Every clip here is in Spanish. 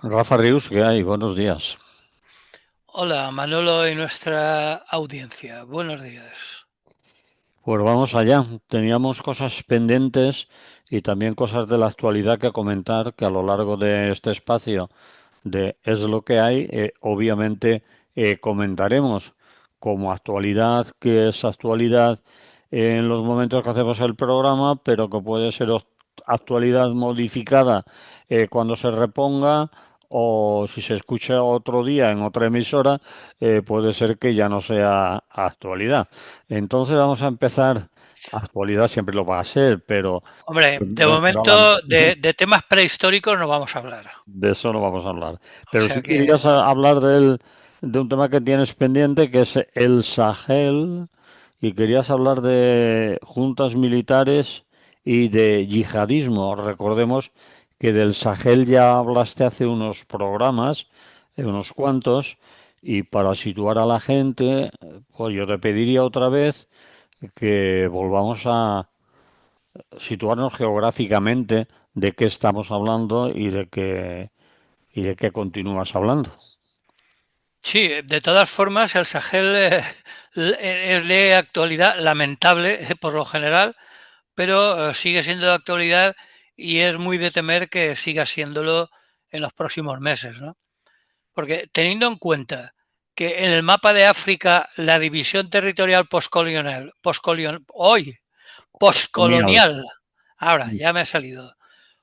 Rafa Rius, ¿qué hay? Buenos días. Hola, Manolo y nuestra audiencia. Buenos días. Pues vamos allá. Teníamos cosas pendientes y también cosas de la actualidad que comentar que a lo largo de este espacio de Es lo que hay, obviamente comentaremos como actualidad, que es actualidad en los momentos que hacemos el programa, pero que puede ser actualidad modificada cuando se reponga o si se escucha otro día en otra emisora, puede ser que ya no sea actualidad. Entonces vamos a empezar. Actualidad siempre lo va a ser, Hombre, de pero a la- momento de temas prehistóricos no vamos a hablar. de eso no vamos a hablar. O Pero sea sí que querías hablar de un tema que tienes pendiente, que es el Sahel, y querías hablar de juntas militares y de yihadismo. Recordemos que del Sahel ya hablaste hace unos programas, unos cuantos, y para situar a la gente, pues yo te pediría otra vez que volvamos a situarnos geográficamente de qué estamos hablando y de qué continúas hablando. sí, de todas formas el Sahel es de actualidad lamentable por lo general, pero sigue siendo de actualidad y es muy de temer que siga siéndolo en los próximos meses, ¿no? Porque teniendo en cuenta que en el mapa de África la división territorial Colonial. postcolonial, ahora ya me ha salido,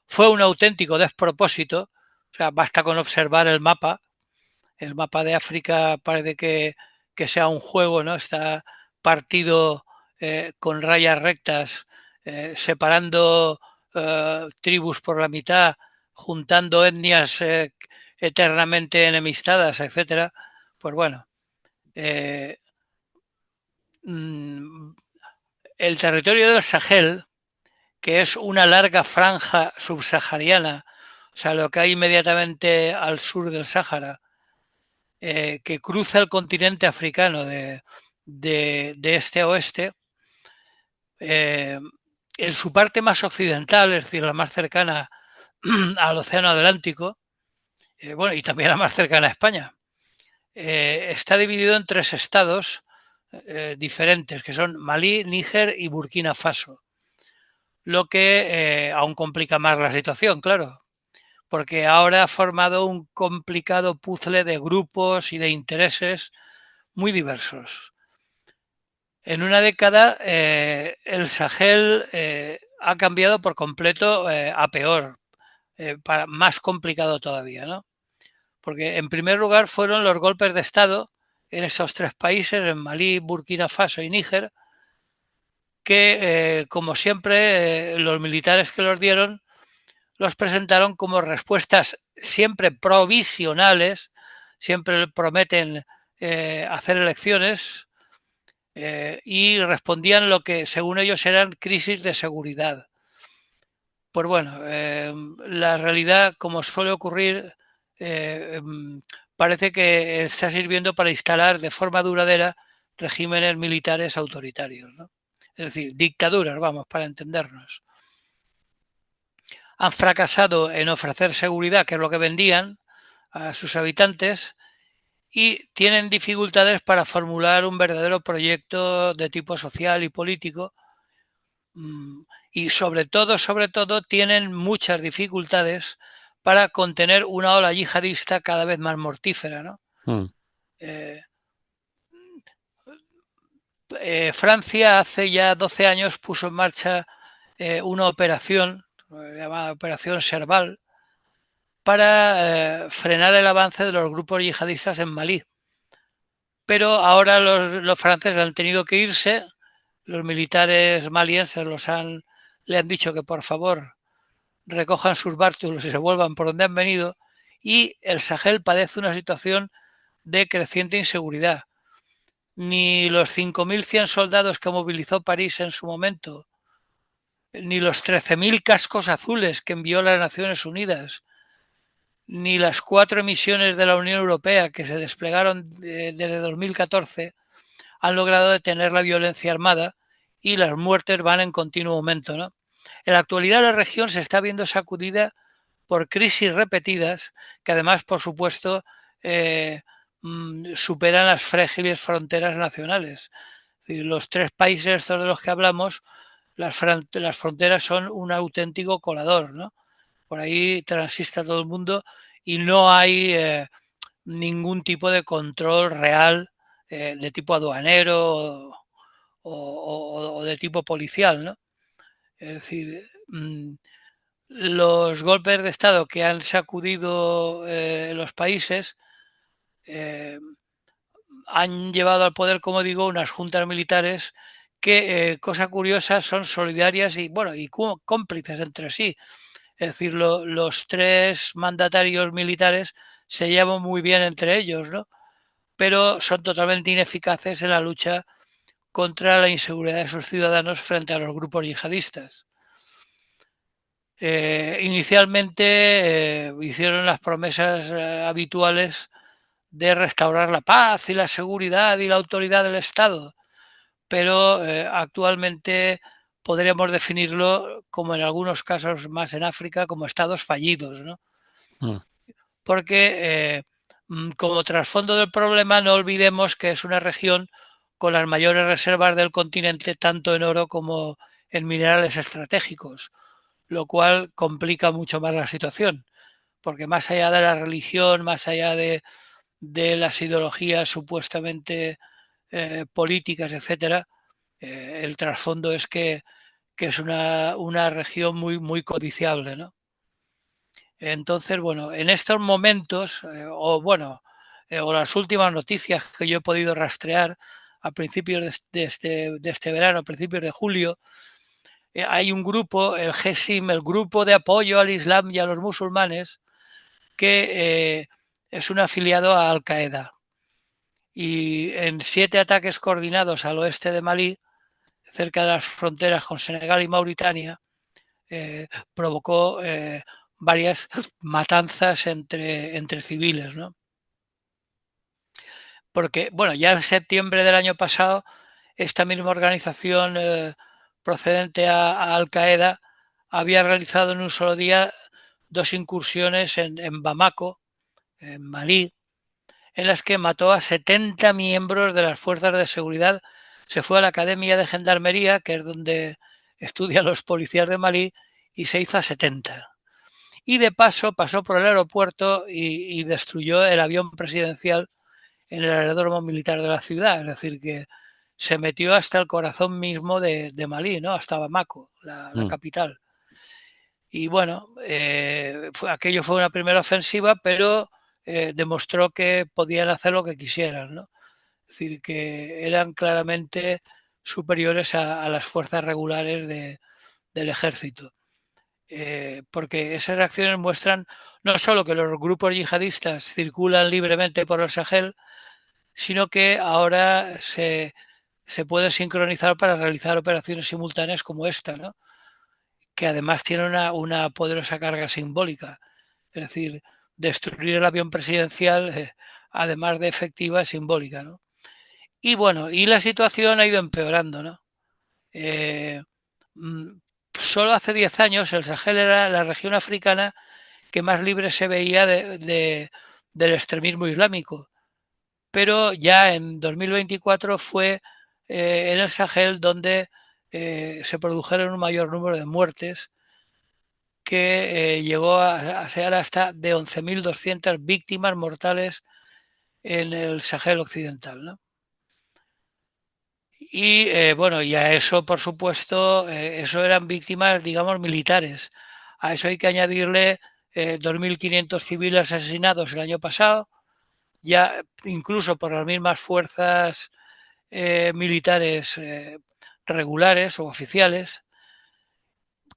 fue un auténtico despropósito. O sea, basta con observar el mapa de África parece que sea un juego, ¿no? Está partido con rayas rectas, separando tribus por la mitad, juntando etnias eternamente enemistadas, etcétera. Pues bueno, eh, mm, el territorio del Sahel, que es una larga franja subsahariana, o sea, lo que hay inmediatamente al sur del Sáhara, que cruza el continente africano de este a oeste, eh, en su parte más occidental, es decir, la más cercana al Océano Atlántico, bueno, y también la más cercana a España, está dividido en tres estados diferentes, que son Malí, Níger y Burkina Faso, lo que aún complica más la situación, claro, porque ahora ha formado un complicado puzzle de grupos y de intereses muy diversos. En una década, el Sahel ha cambiado por completo a peor, más complicado todavía, ¿no? Porque en primer lugar fueron los golpes de Estado en estos tres países, en Malí, Burkina Faso y Níger, que como siempre los militares que los dieron los presentaron como respuestas siempre provisionales, siempre prometen hacer elecciones y respondían lo que según ellos eran crisis de seguridad. Pues bueno, la realidad, como suele ocurrir, eh, parece que está sirviendo para instalar de forma duradera regímenes militares autoritarios, ¿no? Es decir, dictaduras, vamos, para entendernos. Han fracasado en ofrecer seguridad, que es lo que vendían a sus habitantes, y tienen dificultades para formular un verdadero proyecto de tipo social y político. Y sobre todo, tienen muchas dificultades para contener una ola yihadista cada vez más mortífera, ¿no? Mm. Eh, Francia hace ya 12 años puso en marcha una operación llamada Operación Serval para frenar el avance de los grupos yihadistas en Malí. Pero ahora los franceses han tenido que irse, los militares malienses le han dicho que por favor recojan sus bártulos y se vuelvan por donde han venido, y el Sahel padece una situación de creciente inseguridad. Ni los 5.100 soldados que movilizó París en su momento, ni los 13.000 cascos azules que envió las Naciones Unidas, ni las 4 misiones de la Unión Europea que se desplegaron desde 2014 han logrado detener la violencia armada y las muertes van en continuo aumento, ¿no? En la actualidad la región se está viendo sacudida por crisis repetidas que además, por supuesto, superan las frágiles fronteras nacionales. Es decir, los tres países de los que hablamos, las fronteras son un auténtico colador, ¿no? Por ahí transita todo el mundo y no hay ningún tipo de control real de tipo aduanero o de tipo policial, ¿no? Es decir, los golpes de Estado que han sacudido los países eh, han llevado al poder, como digo, unas juntas militares que, cosa curiosa, son solidarias y, bueno, y cómplices entre sí. Es decir, los tres mandatarios militares se llevan muy bien entre ellos, ¿no? Pero son totalmente ineficaces en la lucha contra la inseguridad de sus ciudadanos frente a los grupos yihadistas. Inicialmente hicieron las promesas habituales de restaurar la paz y la seguridad y la autoridad del Estado, pero actualmente podríamos definirlo, como en algunos casos más en África, como estados fallidos, ¿no? Mm. Porque como trasfondo del problema no olvidemos que es una región con las mayores reservas del continente, tanto en oro como en minerales estratégicos, lo cual complica mucho más la situación, porque más allá de la religión, más allá de las ideologías supuestamente políticas, etcétera, el trasfondo es que es una región muy, muy codiciable, ¿no? Entonces, bueno, en estos momentos, o las últimas noticias que yo he podido rastrear a principios de este verano, a principios de julio, hay un grupo, el GESIM, el Grupo de Apoyo al Islam y a los Musulmanes, que es un afiliado a Al Qaeda. Y en 7 ataques coordinados al oeste de Malí, cerca de las fronteras con Senegal y Mauritania, provocó varias matanzas entre civiles, ¿no? Porque, bueno, ya en septiembre del año pasado, esta misma organización procedente a Al Qaeda había realizado en un solo día 2 incursiones en Bamako, en Malí, en las que mató a 70 miembros de las fuerzas de seguridad. Se fue a la Academia de Gendarmería, que es donde estudian los policías de Malí, y se hizo a 70. Y de paso pasó por el aeropuerto y destruyó el avión presidencial en el aeródromo militar de la ciudad. Es decir, que se metió hasta el corazón mismo de Malí, ¿no? Hasta Bamako, la Mm. capital. Y bueno, aquello fue una primera ofensiva, pero demostró que podían hacer lo que quisieran, ¿no? Es decir, que eran claramente superiores a las fuerzas regulares del ejército. Porque esas acciones muestran no solo que los grupos yihadistas circulan libremente por el Sahel, sino que ahora se puede sincronizar para realizar operaciones simultáneas como esta, ¿no? Que además tiene una poderosa carga simbólica. Es decir, destruir el avión presidencial, además de efectiva, es simbólica, ¿no? Y bueno, y la situación ha ido empeorando, ¿no? Eh, mm, Solo hace 10 años el Sahel era la región africana que más libre se veía del extremismo islámico. Pero ya en 2024 fue en el Sahel donde se produjeron un mayor número de muertes que llegó a ser hasta de 11.200 víctimas mortales en el Sahel occidental, ¿no? Y bueno, y a eso, por supuesto, eso eran víctimas, digamos, militares. A eso hay que añadirle 2.500 civiles asesinados el año pasado, ya incluso por las mismas fuerzas militares regulares o oficiales,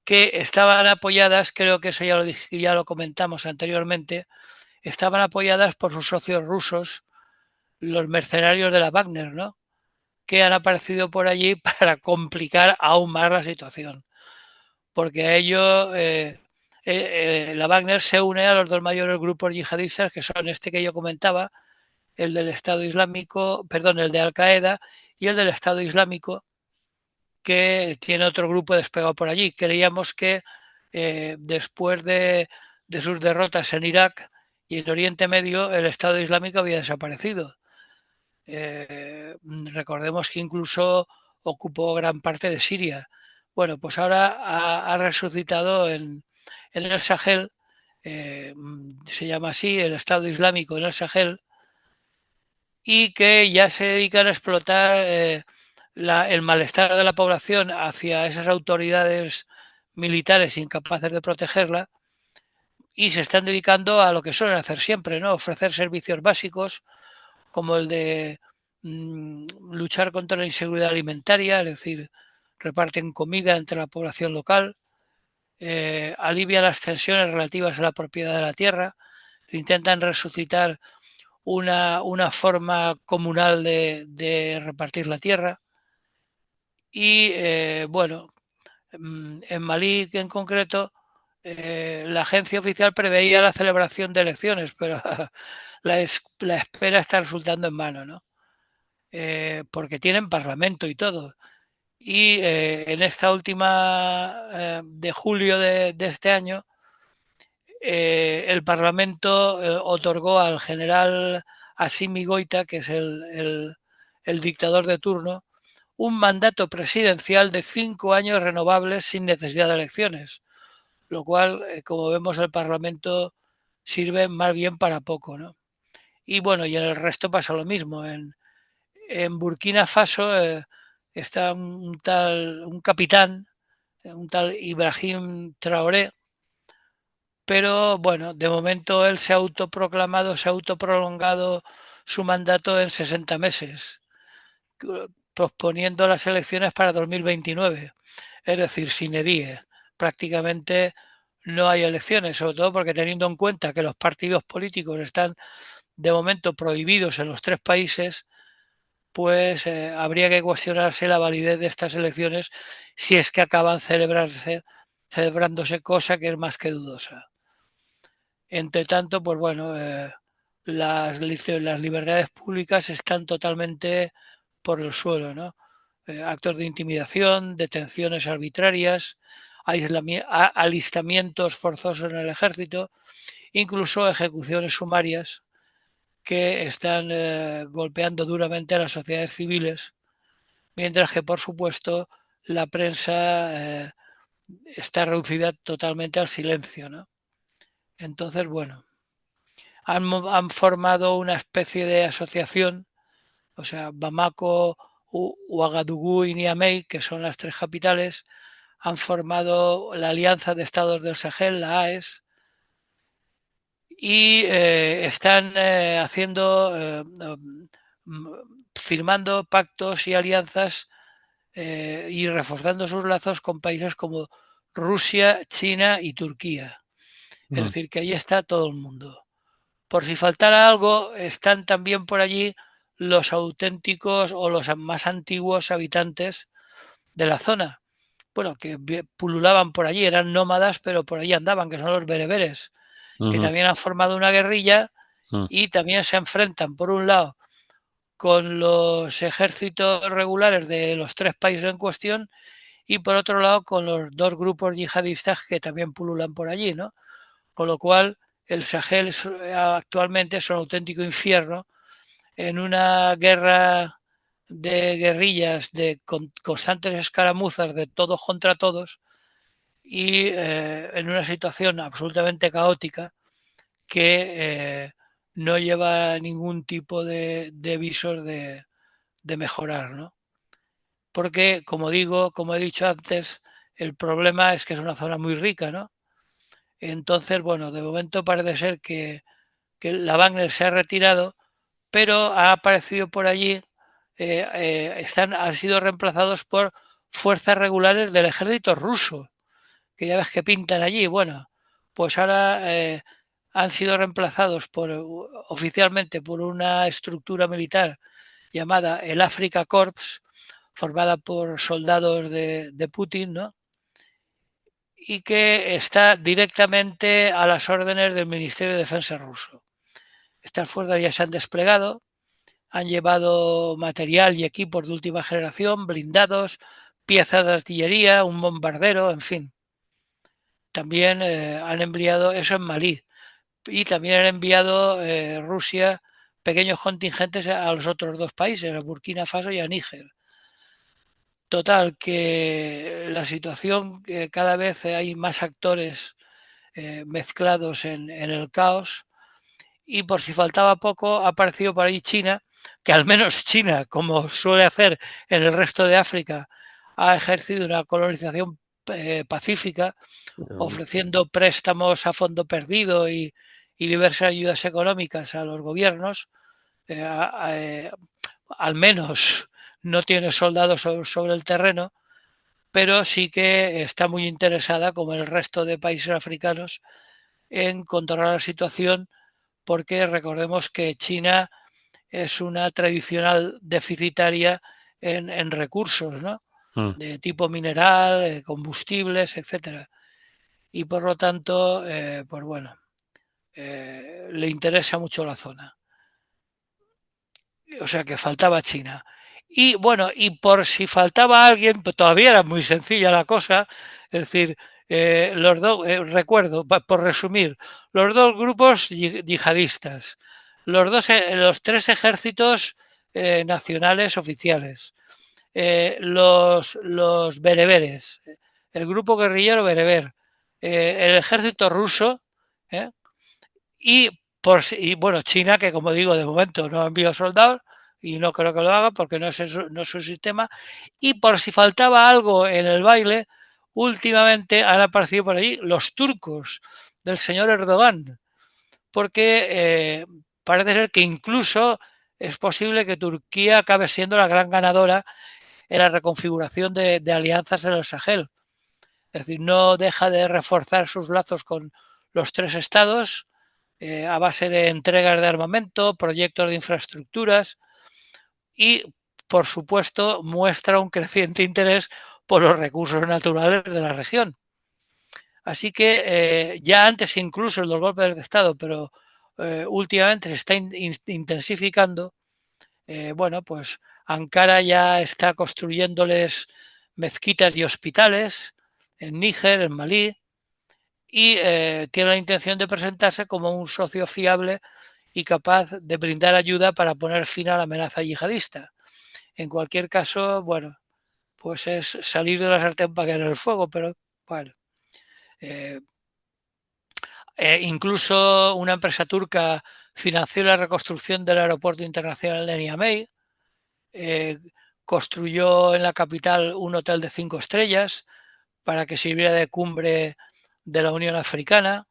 que estaban apoyadas, creo que eso ya lo comentamos anteriormente, estaban apoyadas por sus socios rusos, los mercenarios de la Wagner, ¿no? Que han aparecido por allí para complicar aún más la situación. Porque a ello la Wagner se une a los dos mayores grupos yihadistas, que son este que yo comentaba, el del Estado Islámico, perdón, el de Al Qaeda y el del Estado Islámico, que tiene otro grupo despegado por allí. Creíamos que después de sus derrotas en Irak, y en Oriente Medio el Estado Islámico había desaparecido. Recordemos que incluso ocupó gran parte de Siria. Bueno, pues ahora ha resucitado en el Sahel, se llama así, el Estado Islámico en el Sahel, y que ya se dedican a explotar el malestar de la población hacia esas autoridades militares incapaces de protegerla, y se están dedicando a lo que suelen hacer siempre, ¿no? Ofrecer servicios básicos como el de luchar contra la inseguridad alimentaria, es decir, reparten comida entre la población local, alivian las tensiones relativas a la propiedad de la tierra, intentan resucitar una forma comunal de repartir la tierra. Y bueno, en Malí en concreto, la agencia oficial preveía la celebración de elecciones, pero la espera está resultando en vano, ¿no? Porque tienen parlamento y todo. Y en esta última de julio de este año, el Parlamento otorgó al general Assimi Goïta, que es el dictador de turno, un mandato presidencial de 5 años renovables sin necesidad de elecciones, lo cual, como vemos, el Parlamento sirve más bien para poco, ¿no? Y bueno, y en el resto pasa lo mismo. En Burkina Faso está un capitán, un tal Ibrahim Traoré, pero bueno, de momento él se ha autoproclamado, se ha autoprolongado su mandato en 60 meses, posponiendo las elecciones para 2029, es decir, sin edie. Prácticamente no hay elecciones, sobre todo porque teniendo en cuenta que los partidos políticos están de momento prohibidos en los 3 países, pues habría que cuestionarse la validez de estas elecciones si es que acaban celebrándose, cosa que es más que dudosa. Entre tanto, pues bueno, las libertades públicas están totalmente por el suelo, ¿no? Actos de intimidación, detenciones arbitrarias, alistamientos forzosos en el ejército, incluso ejecuciones sumarias que están golpeando duramente a las sociedades civiles, mientras que, por supuesto, la prensa está reducida totalmente al silencio, ¿no? Entonces, bueno, han formado una especie de asociación, o sea, Bamako, Ouagadougou y Niamey, que son las 3 capitales, han formado la Alianza de Estados del Sahel, la AES, y están haciendo, firmando pactos y alianzas y reforzando sus lazos con países como Rusia, China y Turquía. Es decir, que ahí está todo el mundo. Por si faltara algo, están también por allí los auténticos o los más antiguos habitantes de la zona. Bueno, que pululaban por allí, eran nómadas, pero por allí andaban, que son los bereberes, que también han formado una guerrilla y también se enfrentan, por un lado, con los ejércitos regulares de los 3 países en cuestión y por otro lado con los 2 grupos yihadistas que también pululan por allí, ¿no? Con lo cual el Sahel actualmente es un auténtico infierno en una guerra de guerrillas, de constantes escaramuzas de todos contra todos y en una situación absolutamente caótica que no lleva ningún tipo de visos de mejorar, ¿no? Porque, como digo, como he dicho antes, el problema es que es una zona muy rica, ¿no? Entonces, bueno, de momento parece ser que la Wagner se ha retirado, pero ha aparecido por allí, han sido reemplazados por fuerzas regulares del ejército ruso, que ya ves que pintan allí. Bueno, pues ahora han sido reemplazados oficialmente por una estructura militar llamada el Africa Corps, formada por soldados de Putin, ¿no? Y que está directamente a las órdenes del Ministerio de Defensa ruso. Estas fuerzas ya se han desplegado, han llevado material y equipos de última generación, blindados, piezas de artillería, un bombardero, en fin. también han enviado eso en Malí y también han enviado Rusia pequeños contingentes a los otros dos países, a Burkina Faso y a Níger. Total, que la situación, cada vez hay más actores mezclados en el caos y por si faltaba poco ha aparecido por ahí China, que al menos China, como suele hacer en el resto de África, ha ejercido una colonización pacífica, ofreciendo préstamos a fondo perdido y diversas ayudas económicas a los gobiernos. Eh, al menos no tiene soldados sobre el terreno, pero sí que está muy interesada, como el resto de países africanos, en controlar la situación, porque recordemos que China es una tradicional deficitaria en recursos, ¿no? Mm. De tipo mineral, combustibles, etcétera. Y por lo tanto, pues bueno, le interesa mucho la zona. O sea que faltaba China. Y bueno, y por si faltaba alguien, pues todavía era muy sencilla la cosa, es decir, los dos, recuerdo, por resumir, los dos grupos yihadistas, los tres ejércitos nacionales oficiales, los bereberes, el grupo guerrillero bereber, el ejército ruso, ¿eh? Y, y bueno, China, que como digo, de momento no ha enviado soldados y no creo que lo haga porque no es su sistema. Y por si faltaba algo en el baile, últimamente han aparecido por allí los turcos del señor Erdogan, porque parece ser que incluso es posible que Turquía acabe siendo la gran ganadora en la reconfiguración de alianzas en el Sahel. Es decir, no deja de reforzar sus lazos con los tres estados a base de entregas de armamento, proyectos de infraestructuras y, por supuesto, muestra un creciente interés por los recursos naturales de la región. Así que ya antes incluso en los golpes de Estado, pero últimamente se está intensificando, bueno, pues Ankara ya está construyéndoles mezquitas y hospitales en Níger, en Malí, y tiene la intención de presentarse como un socio fiable y capaz de brindar ayuda para poner fin a la amenaza yihadista. En cualquier caso, bueno, pues es salir de la sartén para caer en el fuego, pero bueno. Eh, incluso una empresa turca financió la reconstrucción del aeropuerto internacional de Niamey, eh, construyó en la capital un hotel de 5 estrellas para que sirviera de cumbre de la Unión Africana.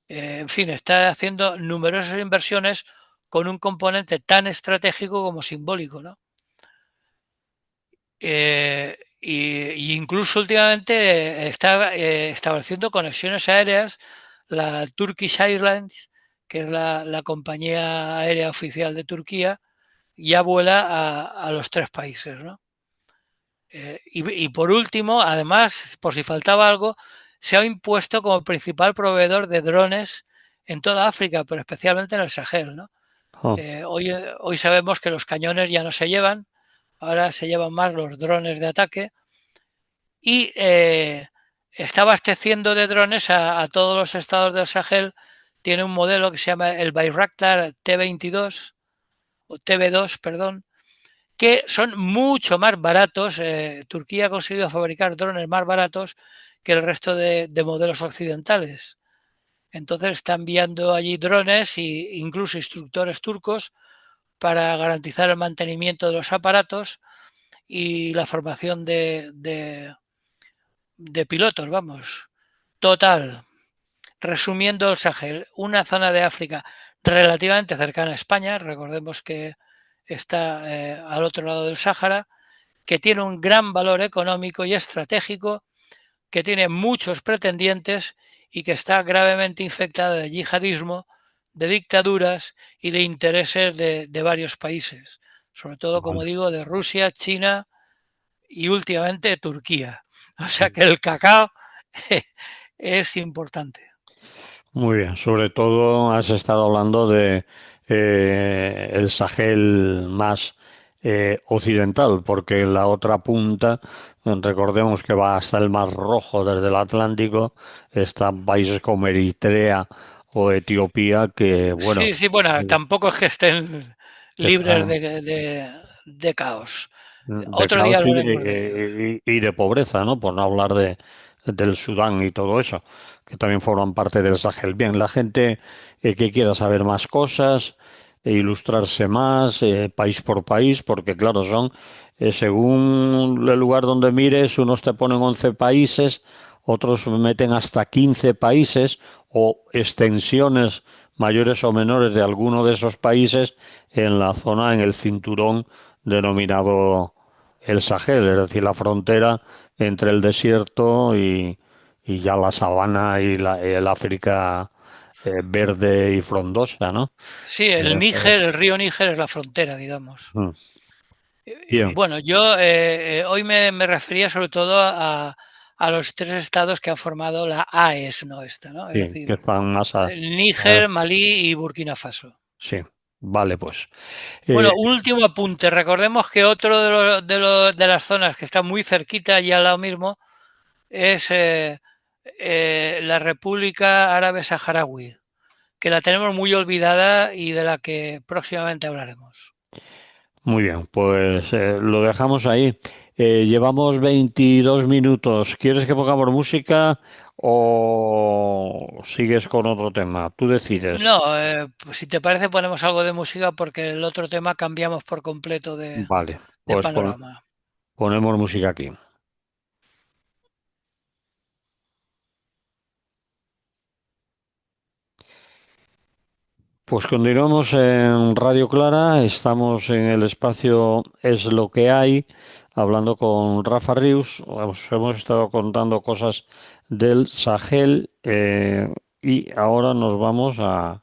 En fin, está haciendo numerosas inversiones con un componente tan estratégico como simbólico, ¿no? Y incluso últimamente está estableciendo conexiones aéreas. La Turkish Airlines, que es la compañía aérea oficial de Turquía, ya vuela a los tres países, ¿no? Y por último, además, por si faltaba algo, se ha impuesto como principal proveedor de drones en toda África, pero especialmente en el Sahel, ¿no? Oh. Hoy sabemos que los cañones ya no se llevan, ahora se llevan más los drones de ataque y está abasteciendo de drones a todos los estados del Sahel. Tiene un modelo que se llama el Bayraktar T-22 o TB2, perdón, que son mucho más baratos. Turquía ha conseguido fabricar drones más baratos que el resto de modelos occidentales. Entonces está enviando allí drones e incluso instructores turcos para garantizar el mantenimiento de los aparatos y la formación de pilotos, vamos. Total, resumiendo el Sahel, una zona de África relativamente cercana a España, recordemos que está al otro lado del Sáhara, que tiene un gran valor económico y estratégico, que tiene muchos pretendientes y que está gravemente infectada de yihadismo, de dictaduras y de intereses de varios países, sobre todo, como Vale. digo, de Rusia, China y últimamente Turquía. O sea que el cacao es importante. Muy bien, sobre todo has estado hablando de el Sahel más occidental, porque la otra punta Recordemos que va hasta el Mar Rojo desde el Atlántico. Están países como Eritrea o Etiopía que, bueno, Sí, sí, bueno, tampoco es que estén libres están de caos. de Otro día caos hablaremos de ello. y de pobreza, ¿no? Por no hablar del Sudán y todo eso, que también forman parte del Sahel. Bien, la gente que quiera saber más cosas, ilustrarse más, país por país, porque claro, son, según el lugar donde mires, unos te ponen 11 países, otros meten hasta 15 países o extensiones mayores o menores de alguno de esos países en la zona, en el cinturón denominado el Sahel, es decir, la frontera entre el desierto y ya la sabana y el África verde y frondosa, ¿no? Sí, el Eh, Níger, el río Níger es la frontera, digamos. mm, Bien, Bueno, yo hoy me refería sobre todo a los tres estados que han formado la AES, no esta, ¿no? Es sí, que decir, están más a- Níger, Malí y Burkina Faso. sí, vale, pues. Eh, Bueno, un último apunte. Recordemos que otro de las zonas que está muy cerquita y al lado mismo es la República Árabe Saharaui, que la tenemos muy olvidada y de la que próximamente hablaremos. Muy bien, pues lo dejamos ahí. Llevamos 22 minutos. ¿Quieres que pongamos música o sigues con otro tema? Tú decides. No, pues si te parece ponemos algo de música porque el otro tema cambiamos por completo Vale, de pues panorama. ponemos música aquí. Pues continuamos en Radio Clara, estamos en el espacio Es lo que hay, hablando con Rafa Rius. Hemos estado contando cosas del Sahel y ahora nos vamos a...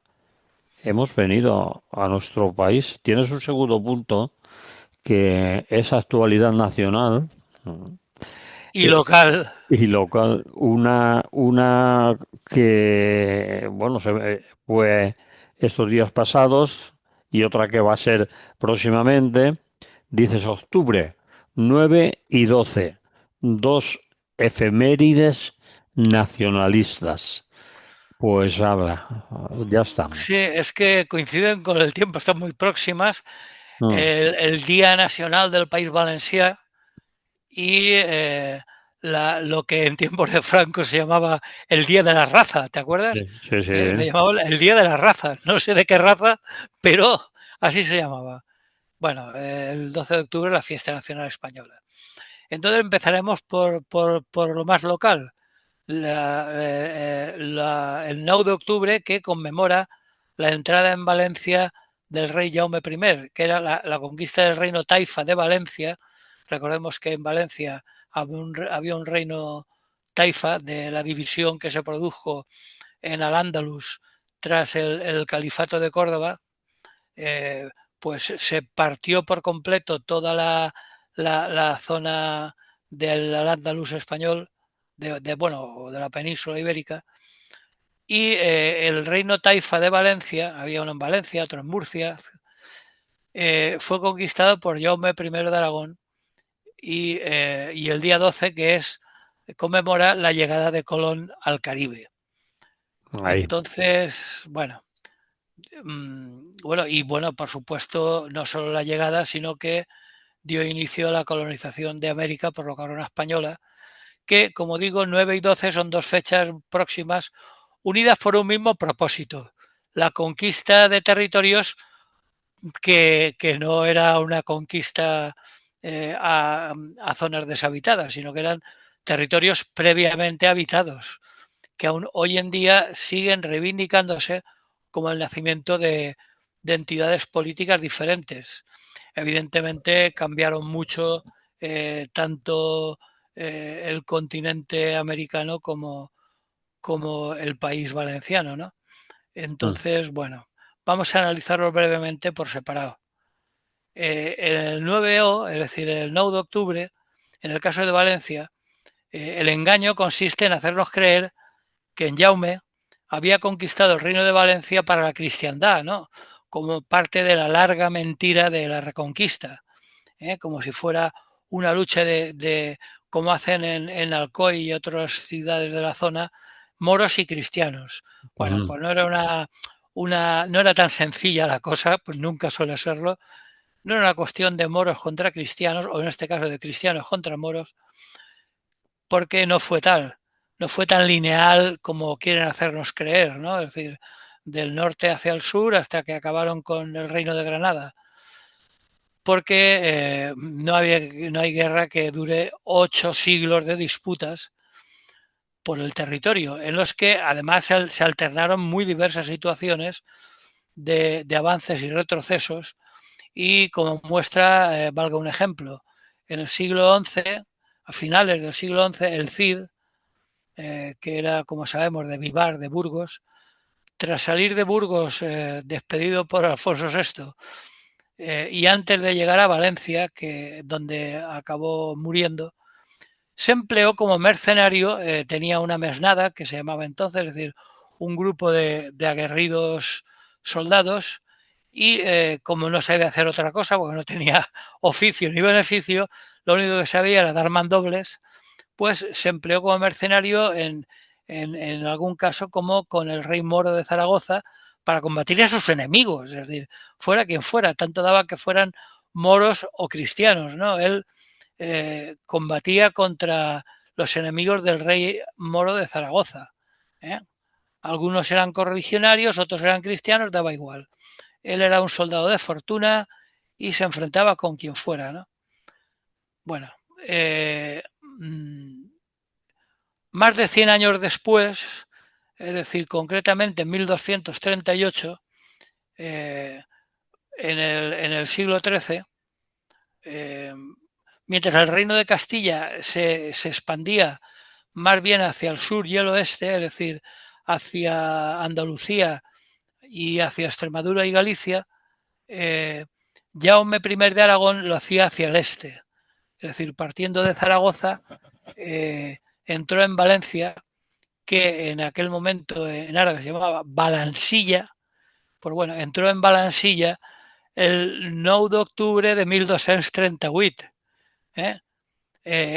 Hemos venido a nuestro país. Tienes un segundo punto que es actualidad nacional. Y local, Y local, una que, bueno, fue estos días pasados y otra que va a ser próximamente, dices octubre 9 y 12 dos efemérides nacionalistas. Pues habla, ya estamos. sí, es que coinciden con el tiempo, están muy próximas. Mm, El Día Nacional del País Valencià y lo que en tiempos de Franco se llamaba el Día de la Raza, ¿te sí, acuerdas? sí, sí. Le llamaban el Día de la Raza, no sé de qué raza, pero así se llamaba. Bueno, el 12 de octubre la fiesta nacional española. Entonces empezaremos por lo más local, el 9 de octubre que conmemora la entrada en Valencia del rey Jaume I, que era la conquista del reino taifa de Valencia. Recordemos que en Valencia había un reino taifa de la división que se produjo en Al-Ándalus tras el califato de Córdoba, eh, pues se partió por completo toda la zona del Al-Ándalus español, bueno, de la península ibérica, y el reino taifa de Valencia, había uno en Valencia, otro en Murcia, fue conquistado por Jaume I de Aragón y el día 12, que es conmemora la llegada de Colón al Caribe. Ahí. Entonces, bueno, y bueno, por supuesto, no solo la llegada, sino que dio inicio a la colonización de América por la corona española, que, como digo, 9 y 12 son dos fechas próximas unidas por un mismo propósito, la conquista de territorios que no era una conquista a zonas deshabitadas, sino que eran territorios previamente habitados, que aún hoy en día siguen reivindicándose como el nacimiento de entidades políticas diferentes. Evidentemente cambiaron mucho tanto el continente americano como el país valenciano, ¿no? Mm, Entonces, bueno, vamos a analizarlo brevemente por separado. En el 9O, es decir, el 9 de octubre, en el caso de Valencia, el engaño consiste en hacernos creer que en Jaume había conquistado el reino de Valencia para la cristiandad, ¿no? Como parte de la larga mentira de la reconquista, como si fuera una lucha como hacen en Alcoy y otras ciudades de la zona, moros y cristianos. Bueno, Mm, pues no era no era tan sencilla la cosa, pues nunca suele serlo. No era una cuestión de moros contra cristianos, o en este caso de cristianos contra moros, porque no fue tal, no fue tan lineal como quieren hacernos creer, ¿no? Es decir, del norte hacia el sur hasta que acabaron con el reino de Granada, porque no hay guerra que dure 8 siglos de disputas por el territorio, en los que además se alternaron muy diversas situaciones de avances y retrocesos, y como muestra, valga un ejemplo, en el siglo XI, a finales del siglo XI, el Cid, que era, como sabemos, de Vivar, de Burgos, tras salir de Burgos despedido por Alfonso VI, y antes de llegar a Valencia, donde acabó muriendo, se empleó como mercenario, tenía una mesnada que se llamaba entonces, es decir, un grupo de aguerridos soldados, y como no sabía hacer otra cosa, porque no tenía oficio ni beneficio, lo único que sabía era dar mandobles, pues se empleó como mercenario en algún caso como con el rey moro de Zaragoza para combatir a sus enemigos, es decir, fuera quien fuera, tanto daba que fueran moros o cristianos, ¿no? Él combatía contra los enemigos del rey moro de Zaragoza. ¿eh? Algunos eran correligionarios, otros eran cristianos, daba igual. Él era un soldado de fortuna y se enfrentaba con quien fuera. ¿no? Bueno, más de 100 años después, es decir, concretamente en 1238, en el siglo XIII, eh, mientras el reino de Castilla se expandía más bien hacia el sur y el oeste, es decir, hacia Andalucía y hacia Extremadura y Galicia, Jaume I de Aragón lo hacía hacia el este, es decir, partiendo de Zaragoza, entró en Valencia, que en aquel momento en árabe se llamaba Balansilla, pues bueno, entró en Balansilla el 9 d'octubre de 1238. ¿eh?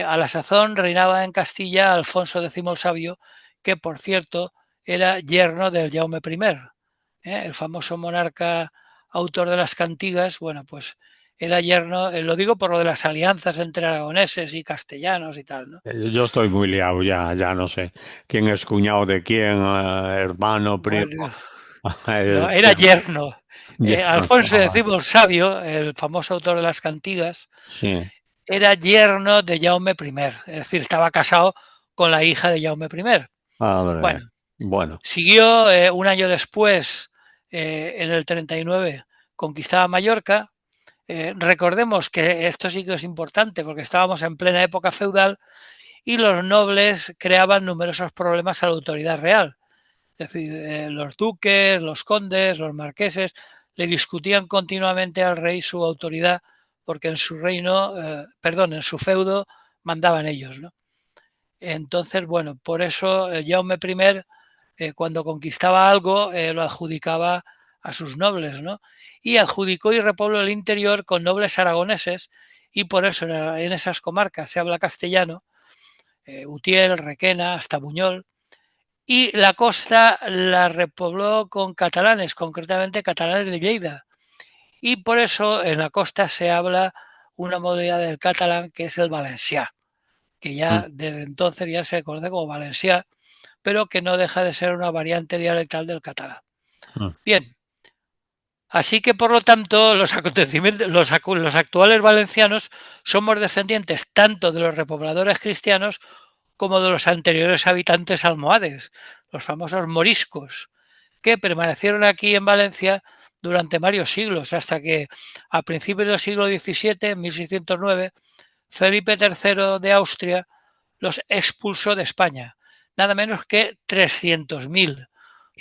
A la sazón reinaba en Castilla Alfonso X el Sabio, que por cierto era yerno del Jaume I, el famoso monarca autor de las cantigas. Bueno, pues era yerno, lo digo por lo de las alianzas entre aragoneses y castellanos y tal, ¿no? Yo estoy muy liado ya, ya no sé quién es cuñado de quién, hermano, primo. Bueno, no, Es- era yerno. ya, Alfonso X el Sabio, el famoso autor de las cantigas, sí, era yerno de Jaume I, es decir, estaba casado con la hija de Jaume I. padre. Bueno, Bueno, siguió un año después, en el 39, conquistaba Mallorca. Recordemos que esto sí que es importante porque estábamos en plena época feudal y los nobles creaban numerosos problemas a la autoridad real. Es decir, los duques, los condes, los marqueses le discutían continuamente al rey su autoridad porque en su reino, perdón, en su feudo mandaban ellos, ¿no? Entonces, bueno, por eso Jaume I, cuando conquistaba algo, lo adjudicaba a sus nobles, ¿no? Y adjudicó y repobló el interior con nobles aragoneses, y por eso en esas comarcas se habla castellano, Utiel, Requena, hasta Buñol, y la costa la repobló con catalanes, concretamente catalanes de Lleida, y por eso en la costa se habla una modalidad del catalán que es el valencià, que mm, ya desde entonces ya se conoce como valencià, pero que no deja de ser una variante dialectal del catalán. mm. Bien, así que por lo tanto los acontecimientos, los actuales valencianos somos descendientes tanto de los repobladores cristianos como de los anteriores habitantes almohades, los famosos moriscos, que permanecieron aquí en Valencia durante varios siglos, hasta que a principios del siglo XVII, en 1609, Felipe III de Austria los expulsó de España, nada menos que 300.000,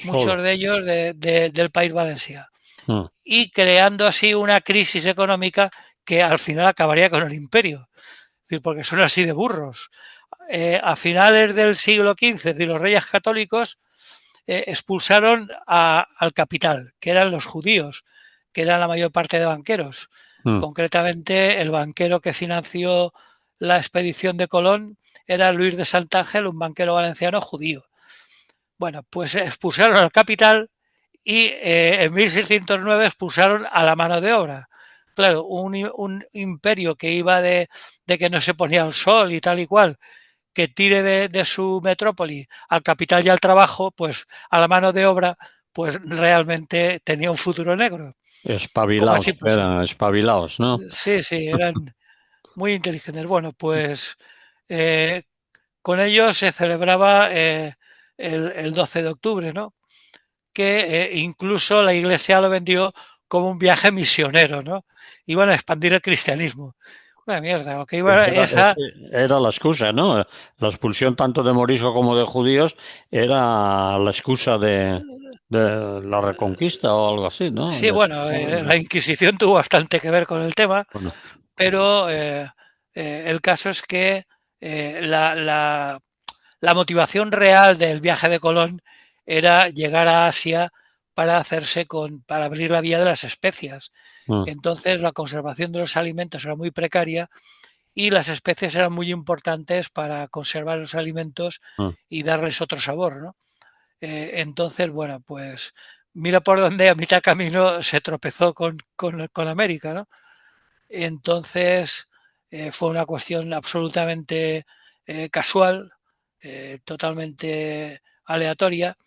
muchos Solo. de ellos del país valenciano, Mm, y creando así una crisis económica que al final acabaría con el imperio, es decir, porque son así de burros. A finales del siglo XV, es decir, los reyes católicos expulsaron al capital, que eran los judíos, que eran la mayor parte de banqueros. mm. Concretamente, el banquero que financió la expedición de Colón era Luis de Santángel, un banquero valenciano judío. Bueno, pues expulsaron al capital y en 1609 expulsaron a la mano de obra. Claro, un imperio que iba de, que no se ponía el sol y tal y cual, que tire de su metrópoli al capital y al trabajo, pues a la mano de obra, pues realmente tenía un futuro negro. ¿Cómo así? Espabilaos, Pues eran espabilaos, ¿no? sí, sí, eran muy inteligentes. Bueno, pues eh, con ellos se celebraba el 12 de octubre, ¿no? Que incluso la Iglesia lo vendió como un viaje misionero, ¿no? Iban a expandir el cristianismo. Una mierda, lo que iba Es esa. que era la excusa, ¿no? La expulsión tanto de moriscos como de judíos era la excusa de la reconquista o algo así, ¿no? Sí, bueno, la Inquisición tuvo bastante que ver con el tema, Bueno, pero el caso es que la motivación real del viaje de Colón era llegar a Asia para hacerse para abrir la vía de las especias. mm, Entonces la conservación de los alimentos era muy precaria y las especies eran muy importantes para conservar los alimentos mm. y darles otro sabor, ¿no? Entonces, bueno, pues mira por dónde a mitad camino se tropezó con América, ¿no? Entonces fue una cuestión absolutamente casual, totalmente aleatoria,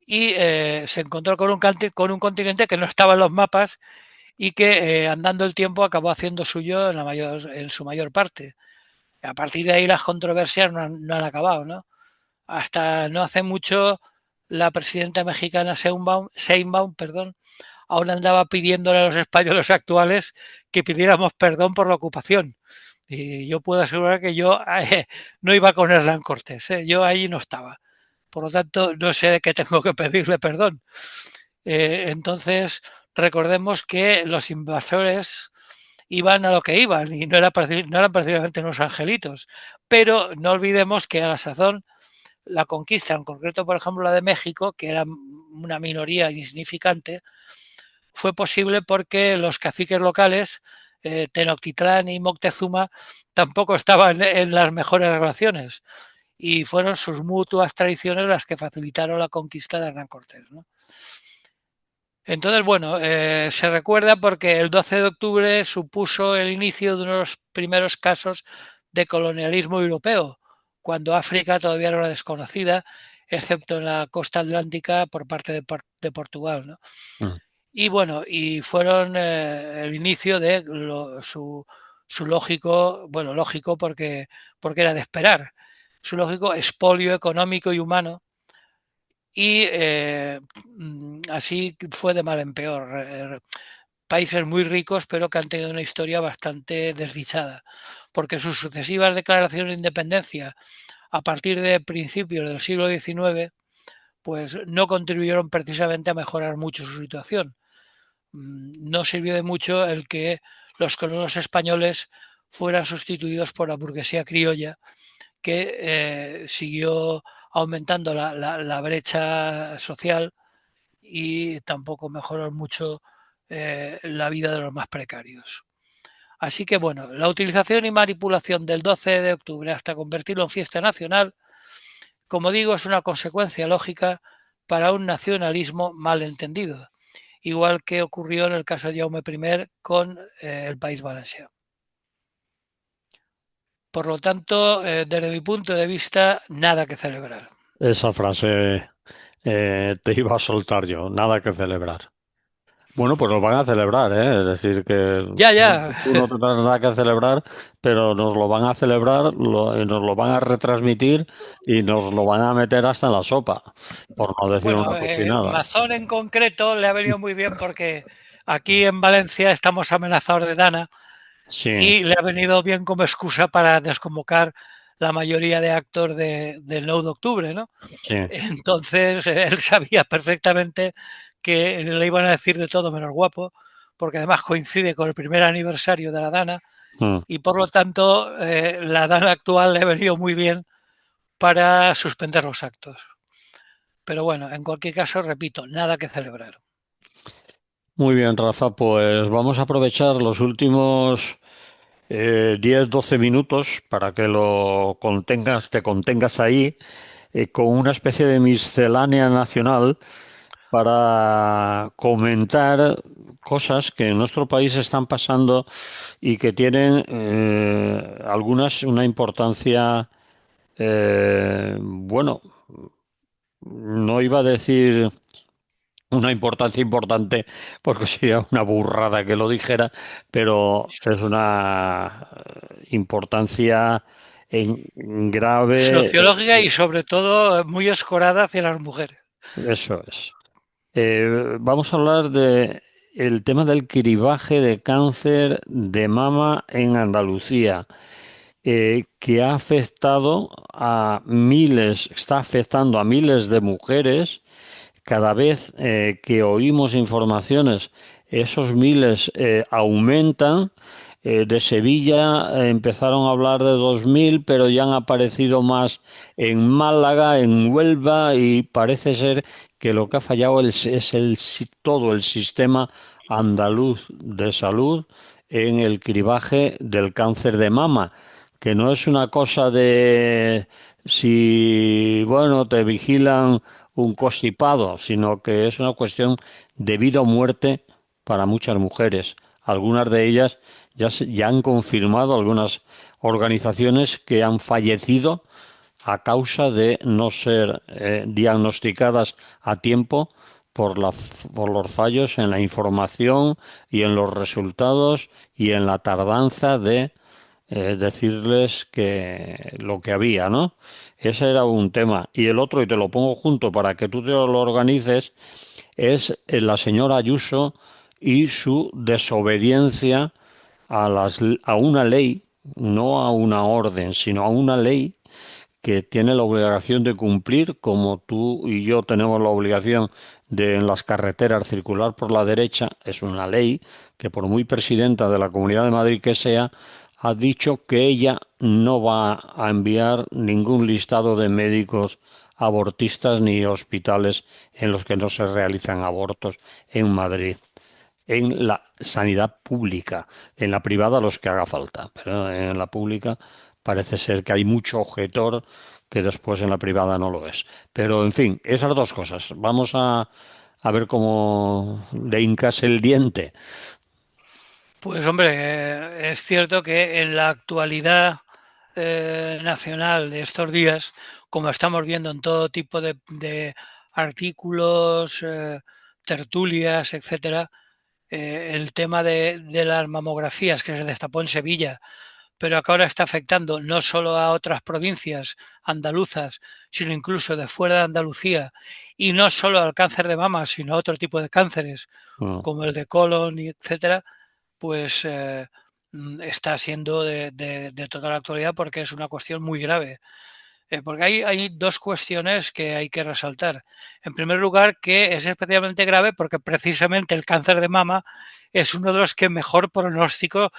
y se encontró con un continente que no estaba en los mapas y que andando el tiempo acabó haciendo suyo en su mayor parte. A partir de ahí las controversias no han acabado, ¿no? Hasta no hace mucho la presidenta mexicana Sheinbaum, perdón, aún andaba pidiéndole a los españoles actuales que pidiéramos perdón por la ocupación. Y yo puedo asegurar que yo no iba con Hernán Cortés, yo ahí no estaba. Por lo tanto, no sé de qué tengo que pedirle perdón. Entonces, recordemos que los invasores iban a lo que iban y no eran precisamente unos angelitos. Pero no olvidemos que a la sazón la conquista, en concreto, por ejemplo, la de México, que era una minoría insignificante, fue posible porque los caciques locales, Tenochtitlán y Moctezuma, tampoco estaban en las mejores relaciones y fueron sus mutuas traiciones las que facilitaron la conquista de Hernán Cortés, ¿no? Entonces, bueno, se recuerda porque el 12 de octubre supuso el inicio de uno de los primeros casos de colonialismo europeo, cuando África todavía era desconocida, excepto en la costa atlántica por parte de Portugal, ¿no? Mm. Y bueno, y fueron el inicio de su lógico, bueno, lógico porque era de esperar, su lógico expolio económico y humano y así fue de mal en peor. Países muy ricos, pero que han tenido una historia bastante desdichada, porque sus sucesivas declaraciones de independencia a partir de principios del siglo XIX, pues no contribuyeron precisamente a mejorar mucho su situación. No sirvió de mucho el que los colonos españoles fueran sustituidos por la burguesía criolla, que siguió aumentando la brecha social y tampoco mejoró mucho la vida de los más precarios. Así que bueno, la utilización y manipulación del 12 de octubre hasta convertirlo en fiesta nacional, como digo, es una consecuencia lógica para un nacionalismo mal entendido, igual que ocurrió en el caso de Jaume I con el País Valencià. Por lo tanto, desde mi punto de vista, nada que celebrar. Esa frase te iba a soltar yo, nada que celebrar. Bueno, pues nos van a celebrar, ¿eh? Es decir, que Ya, ya. tú no tendrás nada que celebrar, pero nos lo van a celebrar, y nos lo van a retransmitir y nos lo van a meter hasta en la sopa, por no decir una Bueno, cochinada. Mazón en concreto le ha venido muy bien porque aquí en Valencia estamos amenazados de Dana Sí, y le ha venido bien como excusa para desconvocar la mayoría de actos del 9 de octubre, ¿no? sí. Entonces él sabía perfectamente que le iban a decir de todo menos guapo, porque además coincide con el primer aniversario de la Dana Mm. y por lo tanto la Dana actual le ha venido muy bien para suspender los actos. Pero bueno, en cualquier caso, repito, nada que celebrar. Muy bien, Rafa, pues vamos a aprovechar los últimos 10-12 minutos para que lo contengas, te contengas ahí, con una especie de miscelánea nacional para comentar cosas que en nuestro país están pasando y que tienen algunas una importancia, bueno, no iba a decir una importancia importante porque sería una burrada que lo dijera, pero es una importancia grave. Sociológica y sobre todo muy escorada hacia las mujeres. Eso es. Vamos a hablar de el tema del cribaje de cáncer de mama en Andalucía, que ha afectado a miles, está afectando a miles de mujeres. Cada vez que oímos informaciones, esos miles aumentan. De Sevilla empezaron a hablar de 2.000, pero ya han aparecido más en Málaga, en Huelva, y parece ser que lo que ha fallado es todo el sistema andaluz de salud en el cribaje del cáncer de mama, que no es una cosa de si, bueno, te vigilan un constipado, sino que es una cuestión de vida o muerte para muchas mujeres. Algunas de ellas ya han confirmado, algunas organizaciones, que han fallecido a causa de no ser diagnosticadas a tiempo por los fallos en la información y en los resultados y en la tardanza de decirles que lo que había, ¿no? Ese era un tema. Y el otro, y te lo pongo junto para que tú te lo organices, es la señora Ayuso y su desobediencia a una ley, no a una orden, sino a una ley que tiene la obligación de cumplir, como tú y yo tenemos la obligación de en las carreteras circular por la derecha. Es una ley que, por muy presidenta de la Comunidad de Madrid que sea, ha dicho que ella no va a enviar ningún listado de médicos abortistas ni hospitales en los que no se realizan abortos en Madrid, en la sanidad pública, en la privada los que haga falta, pero en la pública parece ser que hay mucho objetor que después en la privada no lo es. Pero en fin, esas dos cosas. Vamos a ver cómo le hincas el diente. Pues hombre, es cierto que en la actualidad nacional de estos días, como estamos viendo en todo tipo de artículos, tertulias, etcétera, el tema de las mamografías que se destapó en Sevilla, pero que ahora está afectando no solo a otras provincias andaluzas, sino incluso de fuera de Andalucía, y no solo al cáncer de mama, sino a otro tipo de cánceres, Mm, como el de colon, y etcétera, pues está siendo de toda la actualidad porque es una cuestión muy grave. Porque hay dos cuestiones que hay que resaltar. En primer lugar, que es especialmente grave porque precisamente el cáncer de mama es uno de los que mejor pronóstico,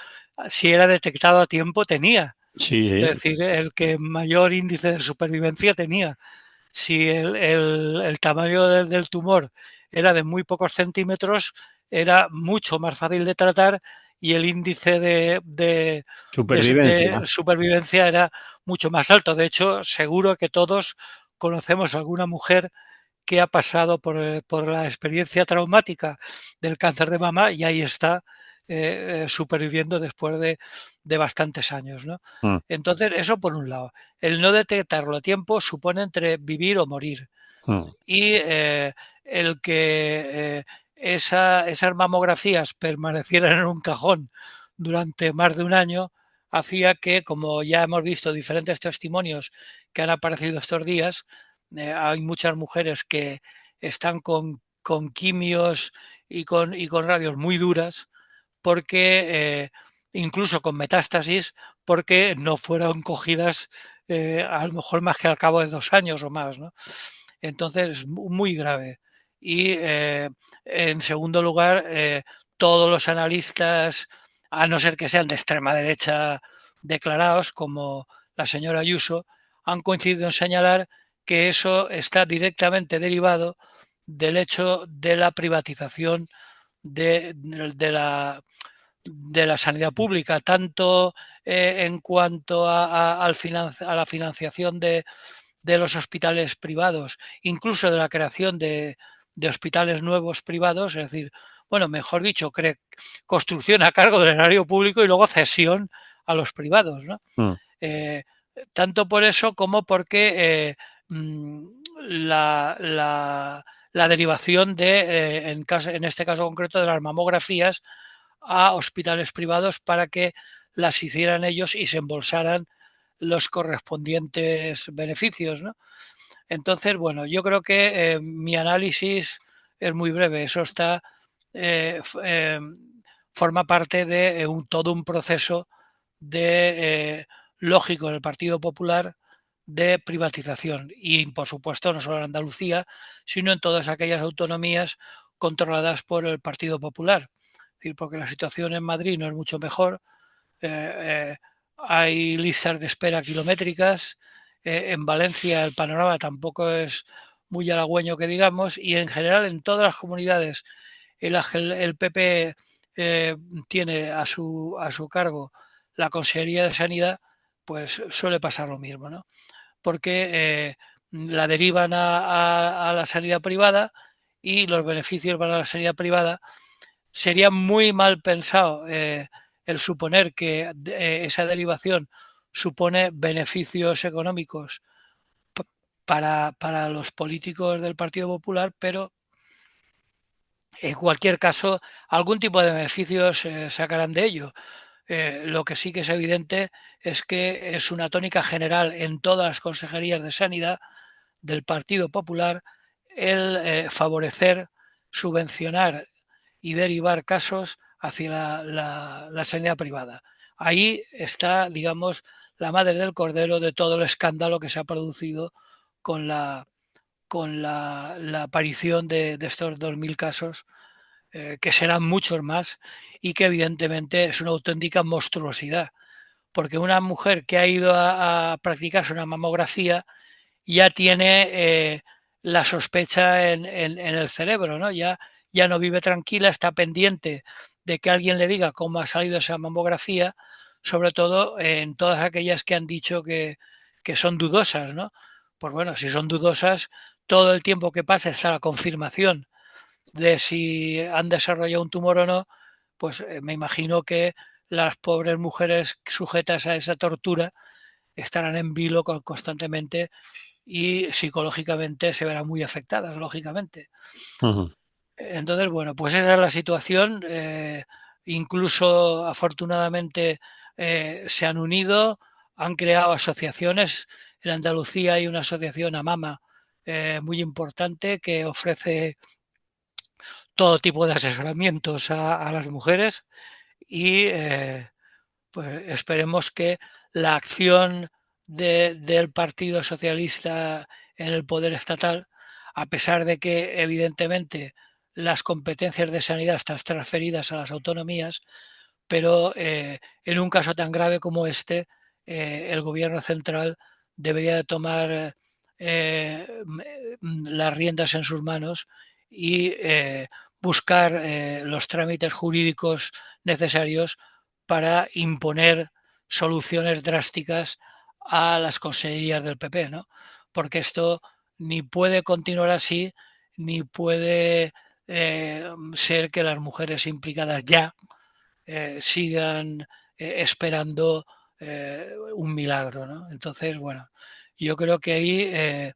si era detectado a tiempo, tenía. sí, Es decir, el que mayor índice de supervivencia tenía. Si el tamaño del tumor era de muy pocos centímetros, era mucho más fácil de tratar y el índice de supervivencia. supervivencia era mucho más alto. De hecho, seguro que todos conocemos a alguna mujer que ha pasado por la experiencia traumática del cáncer de mama y ahí está superviviendo después de bastantes años, ¿no? Mm, Entonces, eso por un lado. El no detectarlo a tiempo supone entre vivir o morir. mm, Y el que esas mamografías permanecieran en un cajón durante más de un año hacía que, como ya hemos visto diferentes testimonios que han aparecido estos días, hay muchas mujeres que están con quimios y con radios muy duras porque incluso con metástasis, porque no fueron cogidas a lo mejor más que al cabo de 2 años o más, ¿no? Entonces, muy grave. Y en segundo lugar, todos los analistas, a no ser que sean de extrema derecha declarados, como la señora Ayuso, han coincidido en señalar que eso está directamente derivado del hecho de la privatización de la de la sanidad pública, tanto en cuanto a la financiación de los hospitales privados, incluso de la creación de hospitales nuevos privados, es decir, bueno, mejor dicho, construcción a cargo del erario público y luego cesión a los privados, ¿no? Mm, Eh, Tanto por eso como porque mm, la derivación en este caso concreto, de las mamografías a hospitales privados para que las hicieran ellos y se embolsaran los correspondientes beneficios, ¿no? Entonces, bueno, yo creo que mi análisis es muy breve. Eso eh, eh, forma parte de todo un proceso de lógico en el Partido Popular de privatización y, por supuesto, no solo en Andalucía, sino en todas aquellas autonomías controladas por el Partido Popular. Es decir, porque la situación en Madrid no es mucho mejor, eh, hay listas de espera kilométricas, en Valencia el panorama tampoco es muy halagüeño que digamos, y en general en todas las comunidades el PP tiene a su cargo la Consejería de Sanidad, pues suele pasar lo mismo, ¿no? Porque la derivan a la sanidad privada y los beneficios van a la sanidad privada. Sería muy mal pensado el suponer que esa derivación supone beneficios económicos para los políticos del Partido Popular, pero en cualquier caso, algún tipo de beneficios sacarán de ello. Lo que sí que es evidente es que es una tónica general en todas las consejerías de sanidad del Partido Popular el favorecer, subvencionar y derivar casos hacia la sanidad privada. Ahí está, digamos, la madre del cordero de todo el escándalo que se ha producido con la aparición de estos 2.000 casos, que serán muchos más y que evidentemente es una auténtica monstruosidad, porque una mujer que ha ido a practicarse una mamografía ya tiene la sospecha en el cerebro, ¿no? Ya no vive tranquila, está pendiente de que alguien le diga cómo ha salido esa mamografía, sobre todo en todas aquellas que han dicho que son dudosas, ¿no? Pues bueno, si son dudosas, todo el tiempo que pasa hasta la confirmación de si han desarrollado un tumor o no, pues me imagino que las pobres mujeres sujetas a esa tortura estarán en vilo constantemente y psicológicamente se verán muy afectadas, lógicamente. ujú. Entonces, bueno, pues esa es la situación. Incluso, afortunadamente, se han unido, han creado asociaciones. En Andalucía hay una asociación AMAMA muy importante que ofrece todo tipo de asesoramientos a las mujeres y pues esperemos que la acción del Partido Socialista en el poder estatal, a pesar de que evidentemente las competencias de sanidad están transferidas a las autonomías, pero en un caso tan grave como este, el gobierno central debería de tomar las riendas en sus manos y buscar los trámites jurídicos necesarios para imponer soluciones drásticas a las consejerías del PP, ¿no? Porque esto ni puede continuar así, ni puede ser que las mujeres implicadas ya sigan esperando un milagro, ¿no? Entonces, bueno, yo creo que ahí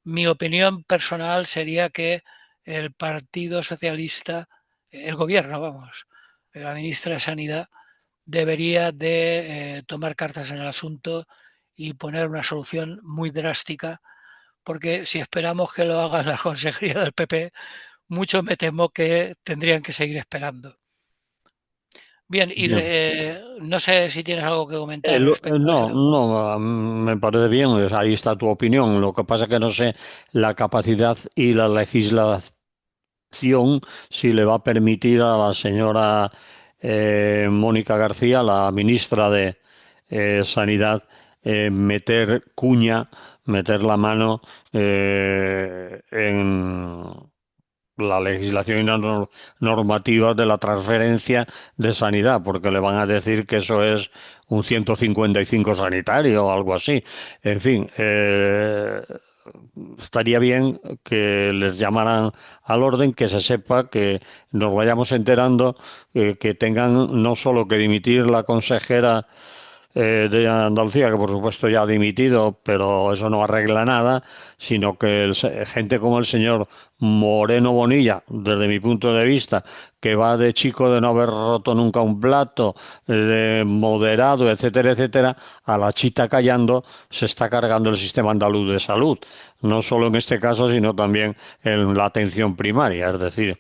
mi opinión personal sería que el Partido Socialista, el gobierno, vamos, la ministra de Sanidad, debería de tomar cartas en el asunto y poner una solución muy drástica, porque si esperamos que lo haga la consejería del PP, mucho me temo que tendrían que seguir esperando. Bien, y Bien. no sé si tienes algo que comentar respecto a No, esto. no, me parece bien, ahí está tu opinión. Lo que pasa es que no sé la capacidad y la legislación si le va a permitir a la señora Mónica García, la ministra de Sanidad, meter cuña, meter la mano en la legislación y las normativas de la transferencia de sanidad, porque le van a decir que eso es un 155 sanitario o algo así. En fin, estaría bien que les llamaran al orden, que se sepa, que nos vayamos enterando, que tengan no solo que dimitir la consejera de Andalucía, que por supuesto ya ha dimitido, pero eso no arregla nada, sino que gente como el señor Moreno Bonilla, desde mi punto de vista, que va de chico de no haber roto nunca un plato, de moderado, etcétera, etcétera, a la chita callando, se está cargando el sistema andaluz de salud, no solo en este caso, sino también en la atención primaria, es decir,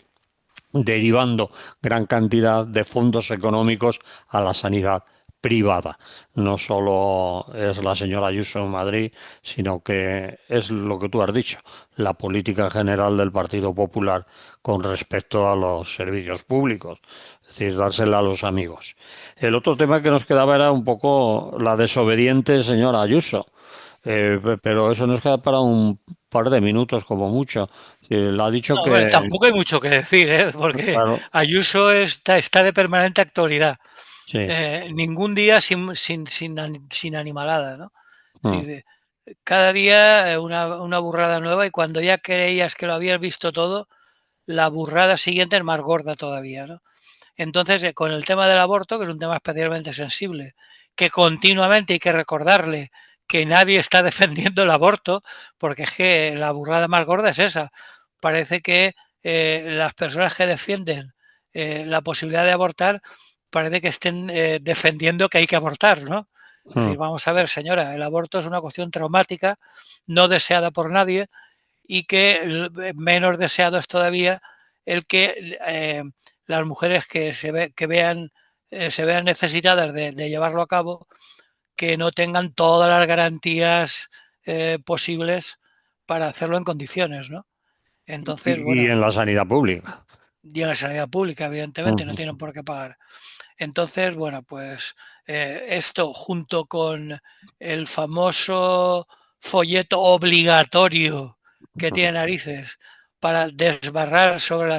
derivando gran cantidad de fondos económicos a la sanidad privada. No solo es la señora Ayuso en Madrid, sino que es lo que tú has dicho, la política general del Partido Popular con respecto a los servicios públicos, es decir, dársela a los amigos. El otro tema que nos quedaba era un poco la desobediente señora Ayuso. Pero eso nos queda para un par de minutos como mucho. Le ha dicho No, hombre, que, tampoco hay mucho que decir, ¿eh? Porque claro, Ayuso está de permanente actualidad. sí. Ningún día sin animalada, ¿no? Es Mm, decir, cada día una burrada nueva y cuando ya creías que lo habías visto todo, la burrada siguiente es más gorda todavía, ¿no? Entonces, con el tema del aborto, que es un tema especialmente sensible, que continuamente hay que recordarle que nadie está defendiendo el aborto, porque es que la burrada más gorda es esa. Parece que las personas que defienden la posibilidad de abortar, parece que estén defendiendo que hay que abortar, ¿no? Es decir, mm. vamos a ver, señora, el aborto es una cuestión traumática, no deseada por nadie, y que menos deseado es todavía el que las mujeres que se vean necesitadas de llevarlo a cabo, que no tengan todas las garantías posibles para hacerlo en condiciones, ¿no? Entonces, Y bueno, en la sanidad pública. y en la sanidad pública, evidentemente, no Ujú. tienen por qué pagar. Entonces, bueno, pues esto junto con el famoso folleto obligatorio que tiene narices para desbarrar sobre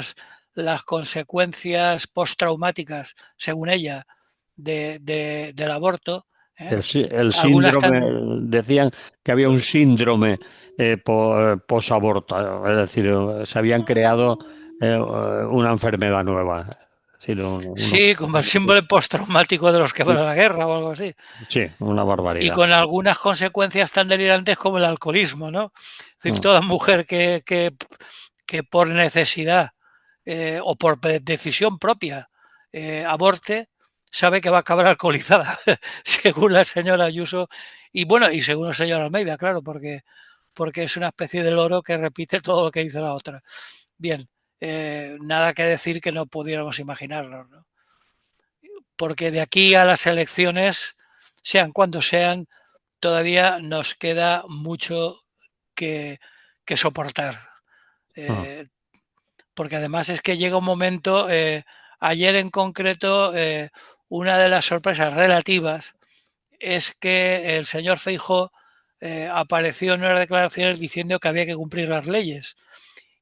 las consecuencias postraumáticas, según ella, del aborto. ¿Eh? El Algunas síndrome, están, decían que había un síndrome posaborto, es decir, se habían creado una enfermedad nueva. Es decir, sí, como el símbolo postraumático de los que van a la guerra o algo así. sí, una Y barbaridad. con algunas consecuencias tan delirantes como el alcoholismo, ¿no? Es decir, Mm. toda mujer que por necesidad o por decisión propia aborte, sabe que va a acabar alcoholizada, según la señora Ayuso y bueno, y según el señor Almeida, claro, porque es una especie de loro que repite todo lo que dice la otra. Bien, nada que decir que no pudiéramos imaginarlo, ¿no? Porque de aquí a las elecciones, sean cuando sean, todavía nos queda mucho que, que soportar. Ah. Eh, porque además es que llega un momento, ayer en concreto, una de las sorpresas relativas es que el señor Feijóo apareció en unas declaraciones diciendo que había que cumplir las leyes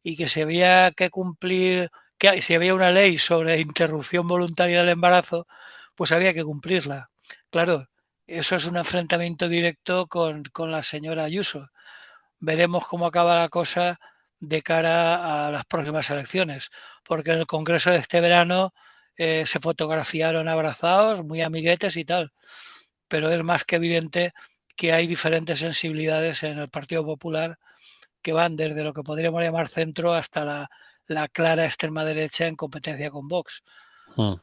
y que si había que cumplir, que si había una ley sobre interrupción voluntaria del embarazo, pues había que cumplirla. Claro, eso es un enfrentamiento directo con la señora Ayuso. Veremos cómo acaba la cosa de cara a las próximas elecciones, porque en el Congreso de este verano se fotografiaron abrazados, muy amiguetes y tal, pero es más que evidente que hay diferentes sensibilidades en el Partido Popular que van desde lo que podríamos llamar centro hasta la clara extrema derecha en competencia con Vox. Mm.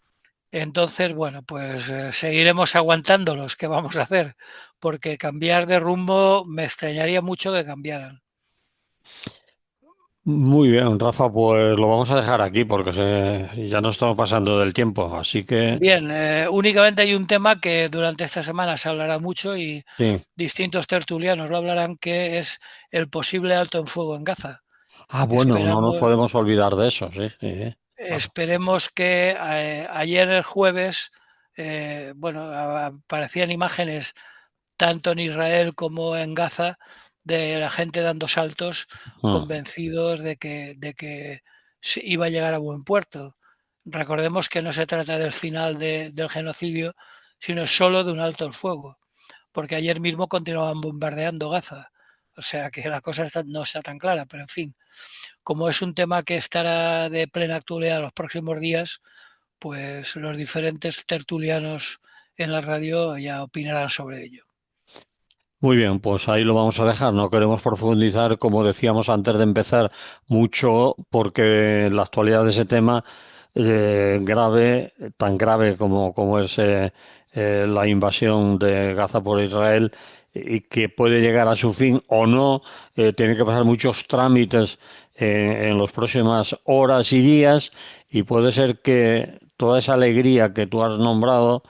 Entonces, bueno, pues seguiremos aguantándolos, ¿qué vamos a hacer? Porque cambiar de rumbo me extrañaría mucho que cambiaran. Muy bien, Rafa, pues lo vamos a dejar aquí porque ya no estamos pasando del tiempo, así que Bien, únicamente hay un tema que durante esta semana se hablará mucho y sí. distintos tertulianos lo hablarán, que es el posible alto en fuego en Gaza. Ah, bueno, no nos Esperamos, podemos olvidar de eso, sí, sí, claro. esperemos que ayer el jueves, bueno, aparecían imágenes tanto en Israel como en Gaza de la gente dando saltos Mm. convencidos de que iba a llegar a buen puerto. Recordemos que no se trata del final del genocidio, sino solo de un alto el fuego, porque ayer mismo continuaban bombardeando Gaza. O sea que la cosa no está tan clara, pero en fin, como es un tema que estará de plena actualidad los próximos días, pues los diferentes tertulianos en la radio ya opinarán sobre ello. Muy bien, pues ahí lo vamos a dejar. No queremos profundizar, como decíamos antes de empezar, mucho porque la actualidad de ese tema grave, tan grave como es la invasión de Gaza por Israel y que puede llegar a su fin o no, tiene que pasar muchos trámites en las próximas horas y días y puede ser que toda esa alegría que tú has nombrado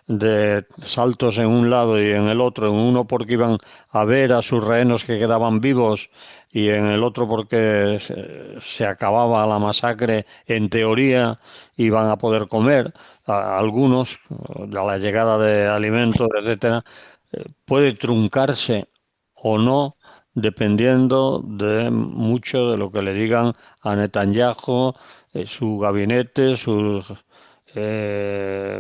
de saltos en un lado y en el otro, en uno porque iban a ver a sus rehenes que quedaban vivos y en el otro porque se acababa la masacre, en teoría iban a poder comer, algunos, a la llegada de alimentos, etcétera, puede truncarse o no dependiendo de mucho de lo que le digan a Netanyahu, su gabinete, sus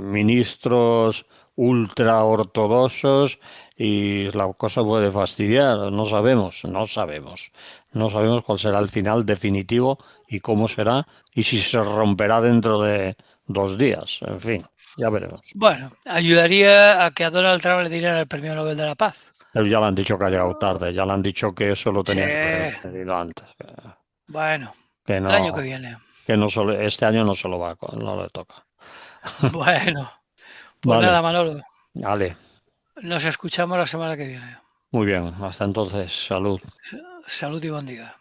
ministros ultra ortodoxos y la cosa puede fastidiar. No sabemos, no sabemos. No sabemos cuál será el final definitivo y cómo será y si se romperá dentro de 2 días. En fin, ya veremos. Bueno, ayudaría a que a Donald Trump le dieran el Premio Nobel de la Paz. Pero ya le han dicho que ha llegado tarde, ya le han dicho que eso lo Sí, tenía que haber decidido antes. bueno, Que el año que no, viene. que no solo, este año no se lo va, no le toca. Bueno, pues Vale, nada, Manolo, vale. nos escuchamos la semana que viene. Muy bien, hasta entonces, salud. Salud y buen día.